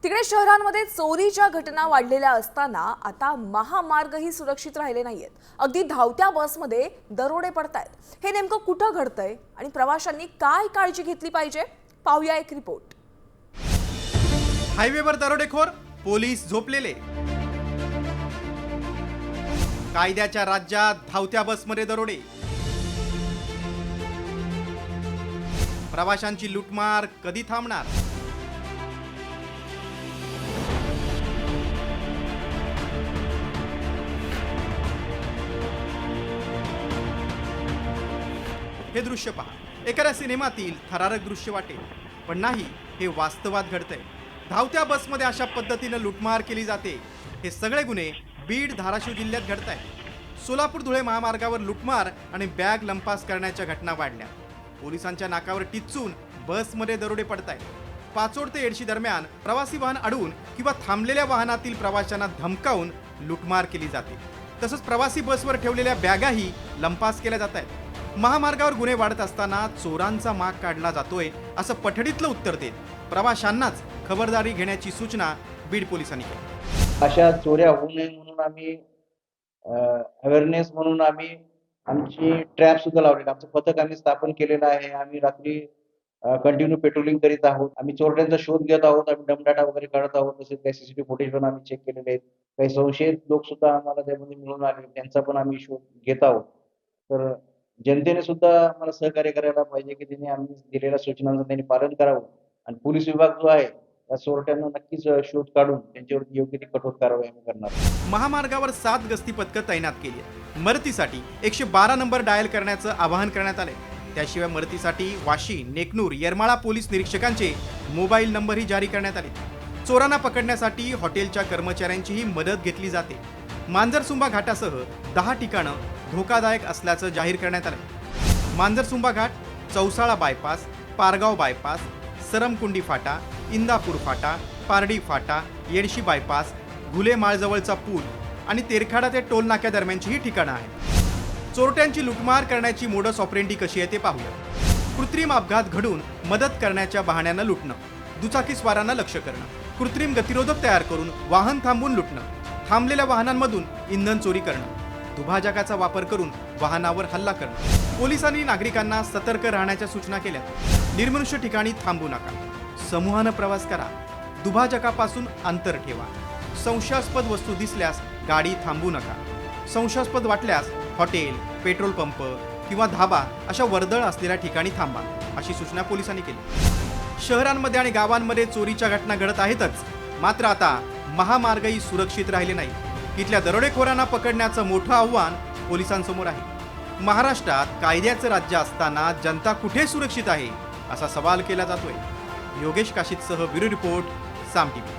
तिकडे शहरांमध्ये चोरीच्या घटना वाढलेल्या असताना आता महामार्गही सुरक्षित राहिले नाहीयेत। अगदी धावत्या बसमध्ये दरोडे पडतायत। हे नेमकं कुठं घडतंय आणि प्रवाशांनी काय काळजी घेतली पाहिजे, पाहूया एक रिपोर्ट। हायवेवर दरोडेखोर, पोलीस झोपलेले। कायद्याच्या राज्यात धावत्या बसमध्ये दरोडे। प्रवाशांची लूटमार कधी थांबणार? हे दृश्य पहा, एखाद्या सिनेमातील थरारक दृश्य वाटेल, पण नाही, हे वास्तवात घडतंय। धावत्या बसमध्ये अशा पद्धतीने लूटमार केली जाते। हे सगळे गुन्हे बीड, धाराशिव जिल्ह्यात घडतायत। सोलापूर धुळे महामार्गावर लूटमार आणि बॅग लंपास करण्याच्या घटना वाढल्या। पोलिसांच्या नाकावर टिच्चून बसमध्ये दरोडे पडतायत। पाचोड ते येडशी दरम्यान प्रवासी वाहन अडवून किंवा थांबलेल्या वाहनातील प्रवाशांना धमकावून लूटमार केली जाते। तसंच प्रवासी बसवर ठेवलेल्या बॅगाही लंपास केल्या जात आहेत। महामार्गावर गुन्हे वाढत असताना चोरांचा माग काढला जातोय असं पठडीतलं उत्तर देत प्रवाशांनाच खबरदारी घेण्याची सूचना बीड पोलिसांनी केली। अशा चोऱ्या होऊ नये म्हणून आम्ही अवेअरनेस म्हणून आम्ही आमची ट्रॅप सुद्धा लावलेली, आमचं पथक आम्ही स्थापन केलेलं आहे। आम्ही रात्री कंटिन्यू पेट्रोलिंग करीत आहोत। आम्ही चोरट्यांचा शोध घेत आहोत। आम्ही डमडाटा वगैरे काढत आहोत। तसेच काही सीसीटीव्ही फुटेज पण आम्ही चेक केलेले आहेत। काही संशयित लोक सुद्धा आम्हाला त्यामध्ये मिळून आले, त्यांचा पण आम्ही शोध घेत आहोत। तर जनतेने सुद्धा आम्हाला सहकार्य करायला पाहिजे की त्यांनी आम्ही दिलेल्या सूचनांचं त्यांनी पालन करावं आणि पोलीस विभाग जो आहे त्या चोरट्यांना नक्कीच शोध काढून त्यांच्यावरती योग्य ती कठोर कारवाई आम्ही करणार। महामार्गावर 7 गस्ती पथकं तैनात केली आहेत। मदतीसाठी 112 नंबर डायल करण्याचं आवाहन करण्यात आले। त्याशिवाय मदतीसाठी वाशी, नेकनूर, येरमाळा पोलीस निरीक्षकांचे मोबाईल नंबरही जारी करण्यात आले। चोरांना पकडण्यासाठी हॉटेलच्या कर्मचाऱ्यांचीही मदत घेतली जाते। मांजरसुंबा घाटासह 10 ठिकाणं धोकादायक असल्याचं जाहीर करण्यात आलं। मांजरसुंबा घाट, चौसाळा बायपास, पारगाव बायपास, सरमकुंडी फाटा, इंदापूर फाटा, पारडी फाटा, येडशी बायपास, घुले माळजवळचा पूल आणि तेरखाडा ते टोल नाक्या दरम्यानची ही ठिकाणं आहेत। चोरट्यांची लूटमार करण्याची मोडस ऑपरेंडी कशी आहे ते पाहूया। कृत्रिम अपघात घडून मदत करण्याच्या बहाण्यानं लुटणं, दुचाकीस्वारांना लक्ष्य करणं, कृत्रिम गतिरोधक तयार करून वाहन थांबवून लुटणं, थांबलेल्या वाहनांमधून इंधन चोरी करणं, दुभाजकाचा वापर करून वाहनावर हल्ला करणं। पोलिसांनी नागरिकांना सतर्क राहण्याच्या सूचना केल्या। निर्मनुष्य ठिकाणी थांबू नका, समूहानं प्रवास करा, दुभाजकापासून अंतर ठेवा, संशयास्पद वस्तू दिसल्यास गाडी थांबवू नका, संशयास्पद वाटल्यास हॉटेल, पेट्रोल पंप किंवा धाबा अशा वर्दळ असलेल्या ठिकाणी थांबा, अशी सूचना पोलिसांनी केली। शहरांमध्ये आणि गावांमध्ये चोरीच्या घटना घडत आहेतच, मात्र आता महामार्गही सुरक्षित राहिले नाही। इथल्या दरोडेखोरांना पकडण्याचं मोठं आव्हान पोलिसांसमोर आहे। महाराष्ट्रात कायद्याचं राज्य असताना जनता कुठे सुरक्षित आहे, असा सवाल केला जातोय। योगेश काशीतसह ब्युरो रिपोर्ट, साम टीव्ही।